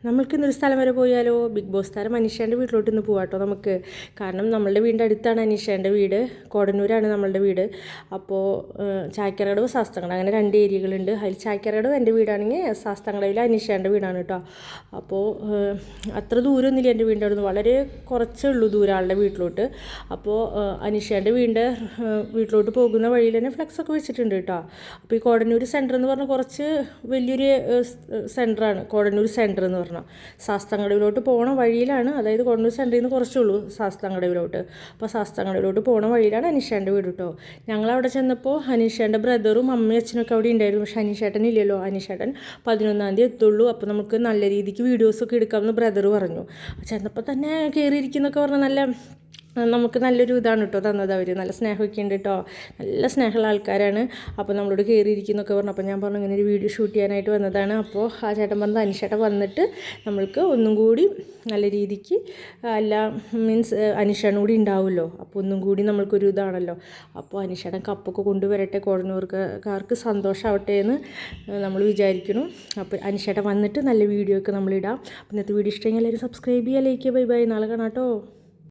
നമ്മൾക്കിന്നൊരു സ്ഥലം വരെ പോയാലോ? ബിഗ് ബോസ് താരം അനീഷേൻ്റെ വീട്ടിലോട്ട് ഇന്ന് പോകാട്ടോ നമുക്ക്. കാരണം നമ്മളുടെ വീടിൻ്റെ അടുത്താണ് അനീഷേൻ്റെ വീട്. കോടന്നൂരാണ് നമ്മളുടെ വീട്. അപ്പോൾ ചാക്യാർകടവ് ശാസ്താംകടവ് അങ്ങനെ 2 ഏരിയകളുണ്ട്. അതിൽ ചാക്യാർകടവ് എൻ്റെ വീടാണെങ്കിൽ ശാസ്താംകടവിൽ അനീഷേൻ്റെ വീടാണ് കേട്ടോ. അപ്പോൾ അത്ര ദൂരമൊന്നുമില്ല എൻ്റെ വീടിൻ്റെ അവിടെ നിന്ന്, വളരെ കുറച്ചേ ഉള്ളൂ ദൂരം ആളുടെ വീട്ടിലോട്ട്. അപ്പോൾ അനീഷേൻ്റെ വീട്ടിലോട്ട് പോകുന്ന വഴിയിൽ തന്നെ ഫ്ലെക്സൊക്കെ വെച്ചിട്ടുണ്ട് കേട്ടോ. അപ്പോൾ ഈ കോടന്നൂർ സെൻറ്റർ എന്ന് പറഞ്ഞാൽ കുറച്ച് വലിയൊരു സെൻറ്ററാണ്. കോടന്നൂർ സെൻറ്റർ എന്ന് പറഞ്ഞാൽ ശാസ്താംകടവിലോട്ട് പോണ വഴിയിലാണ്. അതായത് കോടന്നൂർ സെൻറ്ററിൽ നിന്ന് കുറച്ചുള്ളൂ ശാസ്താംകടവിലോട്ട്. അപ്പോൾ ശാസ്താംകടവിലോട്ട് പോണ വഴിയിലാണ് അനീഷേൻ്റെ വീട് കേട്ടോ. ഞങ്ങളവിടെ ചെന്നപ്പോൾ അനീഷേൻ്റെ ബ്രദറും അമ്മയും അച്ഛനൊക്കെ അവിടെ ഉണ്ടായിരുന്നു. പക്ഷേ അനീഷേട്ടൻ ഇല്ലല്ലോ. അനീഷേട്ടൻ 11-ാം തീയതി എത്തുള്ളൂ. അപ്പോൾ നമുക്ക് നല്ല രീതിക്ക് വീഡിയോസൊക്കെ എടുക്കാമെന്ന് ബ്രദർ പറഞ്ഞു. ചെന്നപ്പോൾ തന്നെ കയറിയിരിക്കുന്നൊക്കെ പറഞ്ഞാൽ നമുക്ക് നല്ലൊരു ഇതാണ് കേട്ടോ തന്നത് അവർ. നല്ല സ്നേഹമൊക്കെ ഉണ്ട് കേട്ടോ. നല്ല സ്നേഹമുള്ള ആൾക്കാരാണ്. അപ്പോൾ നമ്മളോട് കയറിയിരിക്കുന്നൊക്കെ പറഞ്ഞു. അപ്പോൾ ഞാൻ പറഞ്ഞു ഇങ്ങനെ ഒരു വീഡിയോ ഷൂട്ട് ചെയ്യാനായിട്ട് വന്നതാണ്. അപ്പോൾ ആ ചേട്ടൻ പറഞ്ഞത് അനീഷേട്ടൻ വന്നിട്ട് നമ്മൾക്ക് ഒന്നും കൂടി നല്ല രീതിക്ക് മീൻസ് അനീഷേട്ടൻ കൂടി ഉണ്ടാവുമല്ലോ. അപ്പോൾ ഒന്നും കൂടി നമ്മൾക്കൊരു ഇതാണല്ലോ. അപ്പോൾ അനീഷേട്ടൻ കപ്പൊക്കെ കൊണ്ടുവരട്ടെ, കോടന്നൂർക്കാർക്ക് സന്തോഷമാവട്ടെ എന്ന് നമ്മൾ വിചാരിക്കണം. അപ്പോൾ അനീഷേട്ടൻ വന്നിട്ട് നല്ല വീഡിയോ ഒക്കെ നമ്മളിടാം. അപ്പോൾ ഇന്നത്തെ വീഡിയോ ഇഷ്ടമെങ്കിൽ എല്ലാവരും സബ്സ്ക്രൈബ് ചെയ്യുക, ലൈക്ക് ചെയ്യുക. Bye bye. നാളെ കാണാം കേട്ടോ.